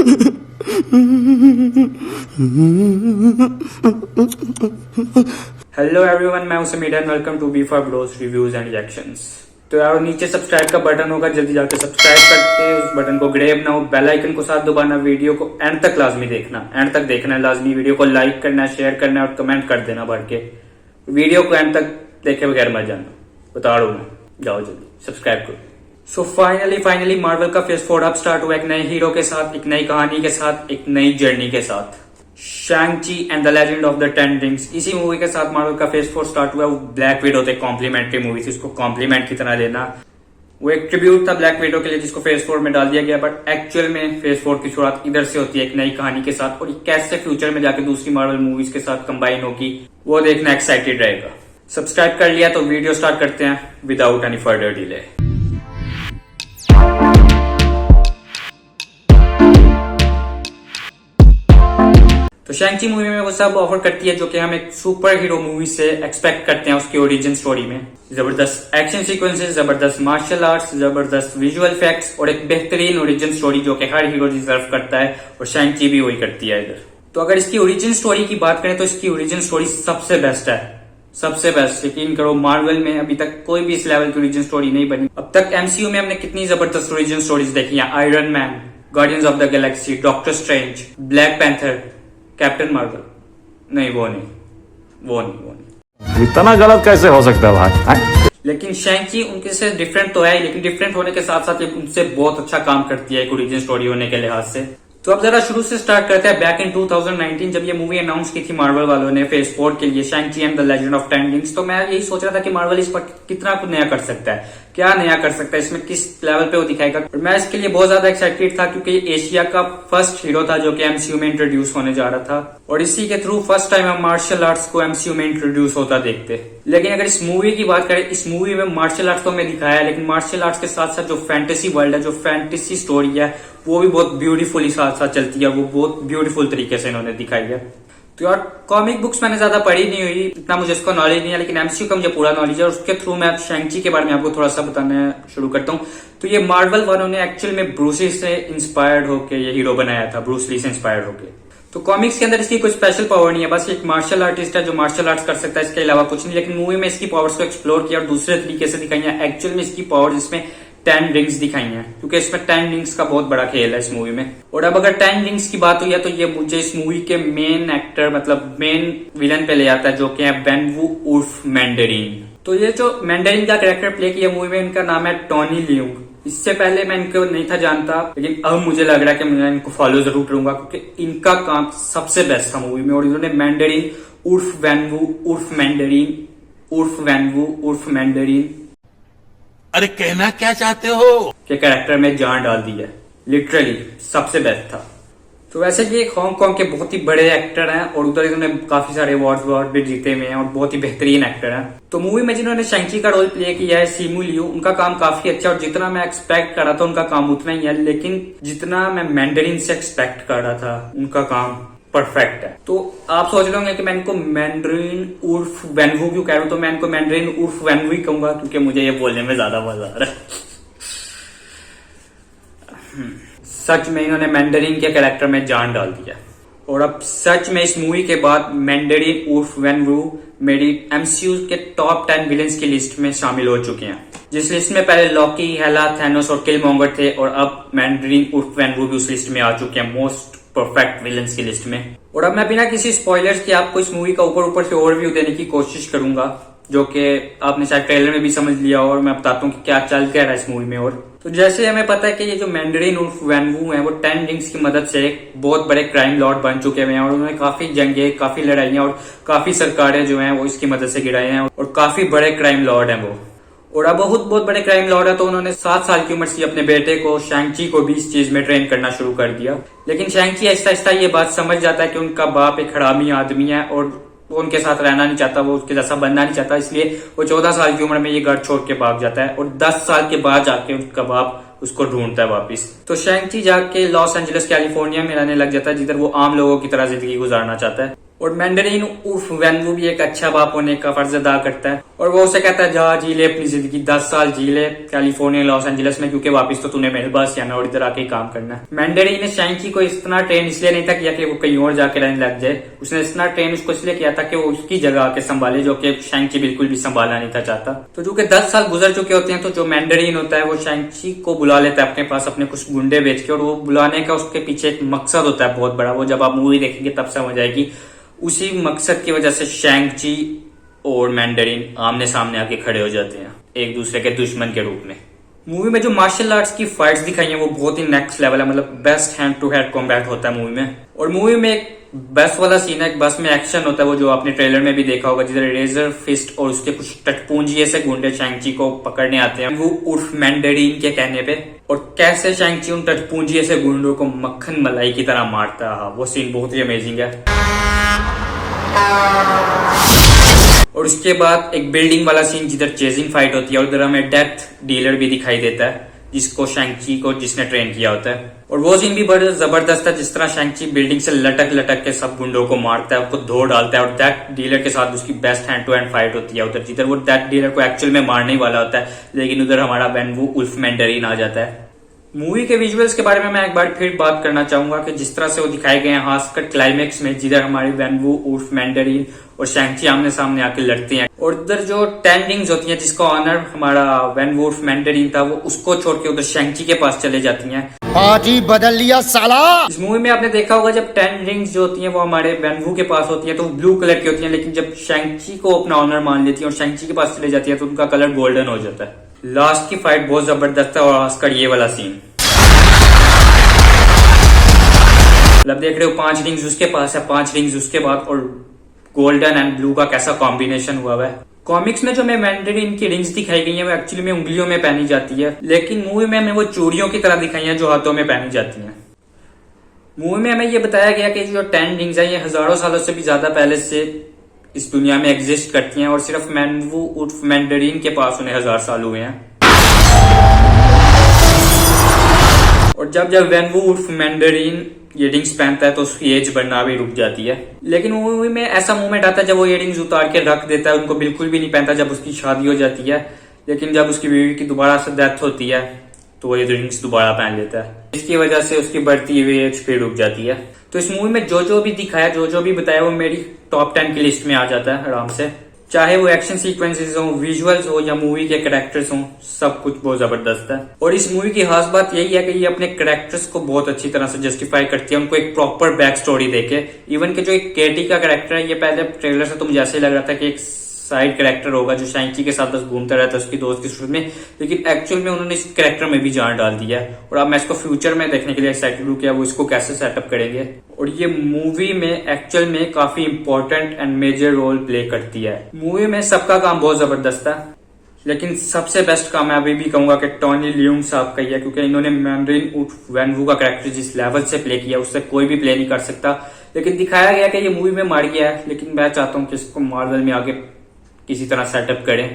Hello everyone, मैं हूं Sameer and welcome to B for bros reviews and reactions. तो यार नीचे सब्सक्राइब का बटन होगा, जल्दी जाकर सब्सक्राइब करके उस बटन को ग्रेब ना हो, बेल आइकन को साथ दबाना, वीडियो को एंड तक लाजमी देखना, एंड तक देखना है लाजमी, वीडियो को लाइक करना है, शेयर करना है और कमेंट कर देना भर के। वीडियो को एंड तक देखे बगैर मत जाना, बता रहा हूं मैं। जाओ जल्दी सब्सक्राइब करो। सो फाइनली मार्वल का फेज 4 अब स्टार्ट हुआ, एक नए हीरो के साथ, एक नई कहानी के साथ, एक नई जर्नी के साथ। शैंग-ची and the legend of the 10 rings, इसी मूवी के साथ मार्वल का फेज 4 स्टार्ट हुआ। ब्लैक विडो थे कॉम्प्लीमेंट्री मूवी थी, उसको कॉम्प्लीमेंट की तरह लेना। वो एक ट्रिब्यूट था ब्लैक विडो के लिए जिसको फेज 4 में डाल दिया गया, बट एक्चुअल में फेज 4 की शुरुआत इधर से होती है एक नई कहानी के साथ, और ये कैसे फ्यूचर में जाके दूसरी मार्वल मूवीज के साथ कंबाइन होगी वो देखना एक्साइटेड रहेगा। सब्सक्राइब कर लिया तो वीडियो स्टार्ट करते हैं विदाउट एनी फर्दर डिले। तो शैंग-ची मूवी में वो सब ऑफर करती है जो कि हम एक सुपर हीरो मूवी से एक्सपेक्ट करते हैं। उसकी ओरिजिन स्टोरी में जबरदस्त एक्शन सीक्वेंसेस, जबरदस्त मार्शल आर्ट्स, जबरदस्त विजुअल इफेक्ट्स और एक बेहतरीन ओरिजिन स्टोरी जो कि हर हीरो डिजर्व करता है, और शैंग-ची भी वही करती है इधर। तो अगर इसकी ओरिजिन स्टोरी की बात करें तो इसकी ओरिजिन स्टोरी सबसे बेस्ट है, सबसे बेस्ट। यकीन करो मार्वल में अभी तक कोई भी इस लेवल की ओरिजिन स्टोरी नहीं बनी। अब तक एमसीयू में हमने कितनी जबरदस्त ओरिजिन स्टोरीज देखी है, iron man, guardians of the Galaxy, doctor strange, black panther, captain Marvel. नहीं वो नहीं। इतना गलत कैसे हो सकता है भाई? लेकिन शैंग-ची उनके से डिफरेंट तो है, लेकिन डिफरेंट होने के साथ साथ ये उनसे बहुत अच्छा काम करती है एक ओरिजिन स्टोरी होने के लिहाज से। तो अब जरा शुरू से स्टार्ट करते हैं। बैक इन 2019 जब ये मूवी अनाउंस की थी मार्वल वालों ने फेज 4 के लिए, शैंग-ची and the legend of 10 rings, तो मैं यही सोच रहा था कि मार्वल इस पर कितना कुछ नया कर सकता है, क्या नया कर सकता है, इसमें किस लेवल पे वो दिखाएगा। और मैं इसके लिए बहुत ज्यादा एक्साइटेड था क्योंकि ये एशिया का फर्स्ट हीरो था जो कि एमसीयू में इंट्रोड्यूस होने जा रहा था, और इसी के थ्रू फर्स्ट टाइम हम मार्शल आर्ट्स को एमसीयू में इंट्रोड्यूस होता देखते। लेकिन अगर इस मूवी की बात करें, इस मूवी में मार्शल आर्ट्स तो हमें दिखाया है, लेकिन मार्शल आर्ट्स के साथ साथ जो फैंटेसी वर्ल्ड है, जो फैंटेसी स्टोरी है, वो भी बहुत ब्यूटीफुली साथ साथ चलती है। वो बहुत ब्यूटीफुल तरीके से इन्होंने दिखाई है। तो यार कॉमिक बुक्स मैंने ज्यादा पढ़ी नहीं हुई, इतना मुझे इसका नॉलेज नहीं है, लेकिन एमसीयू का मुझे पूरा नॉलेज है, और उसके थ्रू मैं शैंग-ची के बारे में आपको थोड़ा सा बताना शुरू करता हूँ। तो ये मार्वल वालों ने एक्चुअल में ब्रूस ली से इंस्पायर्ड होकर ये हीरो बनाया था, ब्रूस ली से इंस्पायर्ड होकर। तो कॉमिक्स के अंदर इसकी कोई स्पेशल पावर नहीं है, बस एक मार्शल आर्टिस्ट है जो मार्शल आर्ट्स कर सकता है, इसके अलावा कुछ नहीं। लेकिन मूवी में इसकी पावर्स को एक्सप्लोर किया और दूसरे तरीके से दिखाई है। एक्चुअल में इसकी पावर जिसमें 10 रिंग्स दिखाई हैं, क्योंकि इसमें 10 रिंग्स का बहुत बड़ा खेल है इस मूवी में। और अब अगर 10 रिंग्स की बात हुई है तो ये मुझे इस मूवी के मेन एक्टर मतलब मेन विलन पे ले आता है, जो कि है वेनवू उर्फ मैंडरीन। तो ये जो मैंडरीन का कैरेक्टर प्ले किया मूवी में, इनका नाम है टॉनी लियोंग। इससे पहले मैं इनको नहीं था जानता, लेकिन अब मुझे लग रहा है कि मैं इनको फॉलो जरूर करूंगा क्योंकि इनका काम सबसे बेस्ट था मूवी में। और इन्होंने मैंडरीन उर्फ वेनवू उर्फ मैंडरीन उर्फ वेनवू उर्फ मैंडरीन, अरे कहना क्या चाहते हो, के कैरेक्टर में जान डाल दी है। लिटरली सबसे बेस्ट था। तो वैसे ये हांगकांग के बहुत ही बड़े एक्टर हैं और उधर इन्होंने काफी सारे अवार्ड भी जीते हुए हैं और बहुत ही बेहतरीन एक्टर हैं। तो मूवी में जिन्होंने शैंग-ची का रोल प्ले किया है, सिमू लियू, उनका काम काफी अच्छा, और जितना मैं एक्सपेक्ट कर रहा था उनका काम उतना ही है, लेकिन जितना मैं मैंडरीन से एक्सपेक्ट कर रहा था उनका काम परफेक्ट है। तो आप सोच रहे होंगे कि मैं इनको मैंडरीन उर्फ वेनवू क्यों कह रहा हूं, तो मैं इनको मैंडरीन उर्फ वेनवू ही कहूंगा क्योंकि मुझे ये बोलने में ज्यादा मजा आ रहा है। सच में इन्होंने मैंडरीन के कैरेक्टर में जान डाल दिया, और अब सच में इस मूवी के बाद मैंडरीन उर्फ वेनवू मेरी एमसीयू के टॉप 10 विलेंस की लिस्ट में शामिल हो चुके हैं, जिस लिस्ट में पहले लॉकी, हेला, थैनोस और किलमॉन्गर थे, और अब मैंडरीन उर्फ वेनवू भी उस लिस्ट में आ चुके हैं मोस्ट परफेक्ट विलेंस की लिस्ट में। और अब मैं बिना किसी स्पॉयलर्स के आपको इस मूवी का ऊपर से ओवरव्यू देने की कोशिश करूंगा, जो कि आपने शायद ट्रेलर में भी समझ लिया, और मैं बताता हूँ कि क्या चल क्या रहा है इस मूवी में। और तो जैसे हमें पता है कि ये जो मैंडरीन उर्फ वेनवू है वो 10 रिंग्स की मदद से एक बहुत बड़े क्राइम लॉर्ड बन चुके हैं, और उन्होंने काफी जंगें, काफी लड़ाइयां और काफी सरकारें जो हैं वो इसकी मदद से गिराए हैं, और काफी बड़े क्राइम लॉर्ड हैं वो। और अब बहुत बड़े क्राइम लॉर्ड है, तो उन्होंने 7 साल की उम्र से अपने बेटे को शैंग-ची को भी इस चीज में ट्रेन करना शुरू कर दिया। लेकिन शैंग-ची आहिस्ता आहिस्ता ये बात समझ जाता है कि उनका बाप एक हरामी आदमी है और वो उनके साथ रहना नहीं चाहता, वो उसके जैसा बनना नहीं चाहता, इसलिए वो 14 साल की उम्र में ये घर छोड़ के भाग जाता है, और 10 साल के बाद जाके उसका बाप उसको ढूंढता है वापिस। तो शैंग-ची जाके लॉस एंजलिस कैलिफोर्निया में रहने लग जाता है, जिधर वो आम लोगों की तरह जिंदगी गुजारना चाहता है। और मैंडरीन उर्फ वेनवू भी एक अच्छा बाप होने का फर्ज अदा करता है और वो उसे कहता है जा जी ले अपनी जिंदगी 10 साल जी ले कैलिफोर्निया लॉस एंजलिस में, क्योंकि वापस तो तूने मेरे पास आना और इधर आके ही काम करना है। मैंडरीन ने शैंकी को इतना ट्रेन इसलिए नहीं था किया कि वो कहीं और जाके रहने लग जाए, उसने इतना ट्रेन उसको इसलिए किया था कि वो उसकी जगह आके संभाले, जो कि शैंकी बिल्कुल भी संभालना नहीं था चाहता। तो जो कि 10 साल गुजर चुके होते हैं तो जो मैंडरीन होता है वो शैंकी को बुला लेता है अपने पास अपने कुछ गुंडे बेच के, और वो बुलाने का उसके पीछे एक मकसद होता है बहुत बड़ा, वो जब आप मूवी देखेंगे तब समझ आएगी। उसी मकसद की वजह से शैंक-ची और मैंडरीन आमने सामने आके खड़े हो जाते हैं एक दूसरे के दुश्मन के रूप में। मूवी में जो मार्शल आर्ट्स की फाइट्स दिखाई हैं वो बहुत ही नेक्स्ट लेवल है, मतलब best hand to hand combat होता है मूवी में। और मूवी में एक बस वाला सीन है, एक बस में एक्शन होता है वो जो आपने ट्रेलर में भी देखा होगा, जिधर रेजर फिस्ट और उसके कुछ टटपूंजी ऐसे गुंडे शैंक-ची को पकड़ने आते हैं वो उर्फ मैंडरीन के कहने पे, और कैसे शैंक-ची उन टटपूंजी ऐसे गुंडों को मक्खन मलाई की तरह मारता है। वो सीन बहुत ही अमेजिंग है। और उसके बाद एक बिल्डिंग वाला सीन जिधर चेजिंग फाइट होती है और उधर हमें डेथ डीलर भी दिखाई देता है जिसको शैंक-ची को जिसने ट्रेन किया होता है, और वो सीन भी बड़ा जबरदस्त है जिस तरह शैंक-ची बिल्डिंग से लटक लटक के सब गुंडों को मारता है, उसको धो डालता है, और डेथ डीलर के साथ उसकी best hand to hand fight होती है उधर, जिधर वो डेथ डीलर को एक्चुअल में मारने ही वाला होता है, लेकिन उधर हमारा वेनवू उल्फ मैंडरीन आ जाता है। मूवी के विजुअल्स के बारे में मैं एक बार फिर बात करना चाहूंगा कि जिस तरह से वो दिखाए गए हैं, खासकर क्लाइमेक्स में जिधर हमारे वेनवू उर्फ मैंडरीन और शैंक-ची आमने सामने आके लड़ते हैं, और उधर जो 10 रिंग्स होती हैं जिसका ऑनर हमारा वेनवू उर्फ मैंडरीन था वो उसको छोड़ के उधर शैंक-ची के पास चले जाती हैं। पाजी बदल लिया साला। इस मूवी में आपने देखा होगा जब 10 रिंग्स जो होती हैं वो हमारे वेनवू के पास होती हैं तो वो ब्लू कलर की होती हैं, लेकिन जब शैंक-ची को अपना ऑनर मान लेती है और शैंक-ची के पास चले जाती है तो उनका कलर गोल्डन हो जाता है। लास्ट की फाइट बहुत जबरदस्त है, और खासकर ये वाला सीन मतलब देख रहे हो 5 रिंग्स उसके पास है, 5 रिंग्स उसके बाद, और गोल्डन एंड ब्लू का कैसा कॉम्बिनेशन हुआ है। कॉमिक्स में जो हमें मैंडरीन की रिंग्स दिखाई गई है वो एक्चुअली में उंगलियों में पहनी जाती है, लेकिन मूवी में हमें वो चूड़ियों की तरह दिखाई है जो हाथों में पहनी जाती हैं। मूवी में हमें ये बताया गया कि जो 10 रिंग्स है ये हजारों सालों से भी ज्यादा पहले से इस दुनिया में एग्जिस्ट करती हैं, और सिर्फ वेनवू उर्फ मैंडरीन के पास उन्हें 1000 साल हुए हैं। और जब वेनवू उर्फ मैंडरीन इयरिंग्स पहनता है तो उसकी एज बढ़ना भी रुक जाती है, लेकिन मूवी में ऐसा मोमेंट आता है जब वो इयरिंग्स उतार के रख देता है, उनको बिल्कुल भी नहीं पहनता जब उसकी शादी हो जाती है, लेकिन जब उसकी बीवी की दोबारा से डेथ होती है तो वो इयरिंग्स दोबारा पहन लेता है। इसकी वजह से उसकी बढ़ती हुई एज फिर रुक जाती है। तो इस मूवी में जो भी दिखाया जो भी बताया वो मेरी टॉप 10 की लिस्ट में आ जाता है आराम से, चाहे वो एक्शन सीक्वेंसेस हो, विजुअल्स हो या मूवी के कैरेक्टर्स हो, सब कुछ बहुत जबरदस्त है। और इस मूवी की खास बात यही है कि ये अपने कैरेक्टर्स को बहुत अच्छी तरह से जस्टिफाई करती है, उनको एक प्रॉपर बैक स्टोरी देके। इवन के जो एक केटी का कैरेक्टर है, ये पहले ट्रेलर से तो मुझे ऐसे ही लग रहा था कि एक साइड कैरेक्टर होगा जो शैंक-ची के साथ बस घूमता रहता है उसकी दोस्त की सूरत में, लेकिन एक्चुअल में उन्होंने इस कैरेक्टर में भी जान डाल दिया है, और अब मैं इसको फ्यूचर में देखने के लिए एक्साइटेड हूँ कि वो इसको कैसे सेटअप करेंगे। और ये मूवी में एक्चुअल में काफी important and major role play करती है। मूवी में सबका काम बहुत जबरदस्त है, लेकिन सबसे बेस्ट काम मैं अभी भी कहूंगा कि टॉनी लियोंग साहब का ही है, क्योंकि इन्होंने मैंडरीन उर्फ वेनवू का कैरेक्टर जिस लेवल से प्ले किया उससे कोई भी प्ले नहीं कर सकता। लेकिन दिखाया गया कि ये मूवी में मार गया है, लेकिन मैं चाहता हूँ कि इसको मार्वल में आगे किसी तरह सेटअप करें,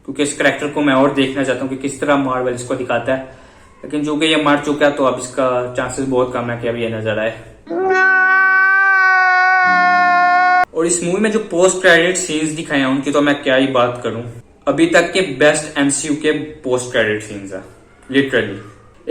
क्योंकि इस कैरेक्टर को मैं और देखना चाहता हूँ कि किस तरह मार्वल इसको दिखाता है। लेकिन जो कि ये मार चुका है तो अब इसका चांसेस बहुत कम है कि अब ये नजर आए। और इस मूवी में जो पोस्ट क्रेडिट सीन्स दिखाए हैं उनकी तो मैं क्या ही बात करूं, अभी तक के बेस्ट एमसीयू के पोस्ट क्रेडिट सीन्स है लिटरली।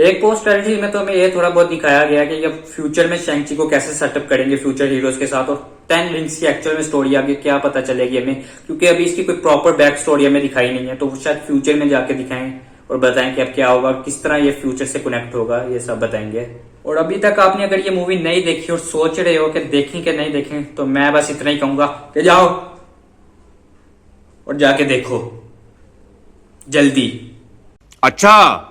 एक पोस्ट क्रेडिट सीन में तो हमें ये थोड़ा बहुत दिखाया गया कि ये फ्यूचर में शैंक-ची को कैसे सेटअप करेंगे फ्यूचर हीरोज के साथ, और 10 रिंग्स की एक्चुअल में स्टोरी आगे क्या पता चलेगी हमें, क्योंकि अभी इसकी कोई प्रॉपर बैक स्टोरी हमें दिखाई नहीं है, तो शायद फ्यूचर में जाके दिखाएं और बताएं कि अब क्या होगा, किस तरह ये फ्यूचर से कनेक्ट होगा, ये सब बताएंगे। और अभी तक आपने अगर ये मूवी नहीं देखी और सोच रहे हो कि देखें कि नहीं देखें, तो मैं बस इतना ही कहूंगा कि जाओ और जाके देखो जल्दी। अच्छा,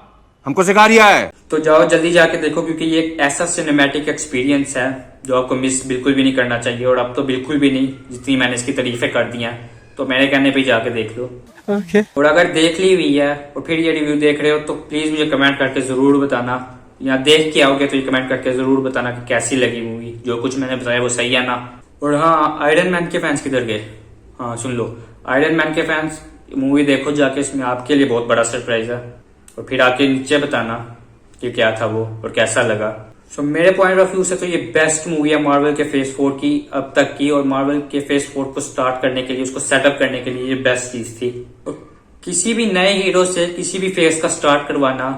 हमको सिखा रिया है। तो जाओ जल्दी जाके देखो, क्योंकि ये एक ऐसा सिनेमैटिक एक्सपीरियंस है जो आपको मिस बिल्कुल भी नहीं करना चाहिए, और अब तो बिल्कुल भी नहीं, जितनी मैंने इसकी तारीफें कर दी हैं तो मेरे कहने पे जाके देख लो। और अगर देख ली हुई है और फिर ये रिव्यू देख रहे हो तो प्लीज मुझे कमेंट करके जरूर बताना, या देख के आओगे तो ये कमेंट करके जरूर बताना कि कैसी लगी मूवी, जो कुछ मैंने बताया वो सही है ना। और हाँ, आयरन मैन के फैंस किधर गए? हाँ सुन लो, आयरन मैन के फैंस मूवी देखो जाके, इसमें आपके लिए बहुत बड़ा सरप्राइज है, और फिर आके नीचे बताना कि क्या था वो और कैसा लगा। सो मेरे पॉइंट ऑफ व्यू से तो ये बेस्ट मूवी है मार्वल के फेज 4 की अब तक की, और मार्वल के फेज 4 को स्टार्ट करने के लिए, उसको सेटअप करने के लिए ये बेस्ट चीज थी। तो किसी भी नए हीरो से किसी भी फेज का स्टार्ट करवाना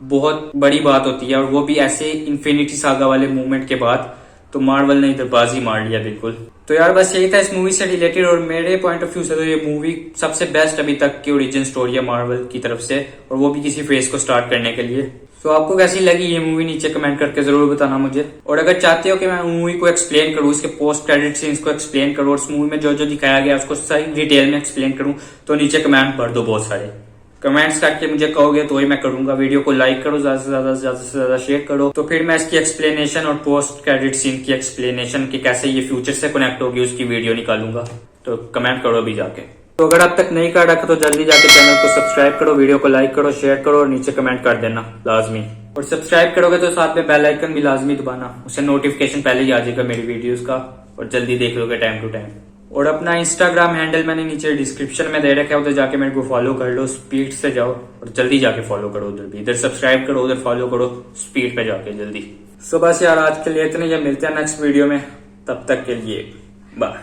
बहुत बड़ी बात होती है, और वो भी ऐसे इन्फिनिटी सागा वाले मूवमेंट के बाद, तो मार्वल ने इधर बाजी मार लिया बिल्कुल। तो यार बस यही था इस मूवी से रिलेटेड, और मेरे पॉइंट ऑफ व्यू से तो ये मूवी सबसे बेस्ट अभी तक की ओरिजिन स्टोरी है मार्वल की तरफ से, और वो भी किसी फेज को स्टार्ट करने के लिए। तो आपको कैसी लगी ये मूवी नीचे कमेंट करके जरूर बताना मुझे, और अगर चाहते हो कि मैं मूवी को एक्सप्लेन करूँ, इसके पोस्ट क्रेडिट सीन्स को एक्सप्लेन करूँ, और इस मूवी में जो जो दिखाया गया उसको सही डिटेल में एक्सप्लेन करूँ, तो नीचे कमेंट भर दो, बहुत सारे कमेंट्स करके मुझे कहोगे तो ही मैं करूंगा। वीडियो को लाइक करो, ज्यादा से ज्यादा शेयर करो, तो फिर मैं इसकी एक्सप्लेनेशन और पोस्ट क्रेडिट सीन की एक्सप्लेनेशन की कैसे ये फ्यूचर से कनेक्ट होगी उसकी वीडियो निकालूंगा। तो कमेंट करो अभी जाके। तो अगर अब तक नहीं कर रखा तो जल्दी जाके चैनल को सब्सक्राइब करो, वीडियो को लाइक करो, शेयर करो, और नीचे कमेंट कर देना लाजमी। और सब्सक्राइब करोगे तो साथ में बेल आइकन भी लाजमी दबाना, उससे नोटिफिकेशन पहले ही आ जाएगा मेरी वीडियोस का, और जल्दी देख लोगे टाइम टू टाइम। और अपना इंस्टाग्राम हैंडल मैंने नीचे डिस्क्रिप्शन में दे रखा है, उधर जाके मेरे को फॉलो कर लो, स्पीड से जाओ और जल्दी जाके फॉलो करो, उधर भी, इधर सब्सक्राइब करो, उधर फॉलो करो, स्पीड पे जाके जल्दी। सो बस यार आज के लिए इतने ही, मिलते हैं नेक्स्ट वीडियो में, तब तक के लिए बाय।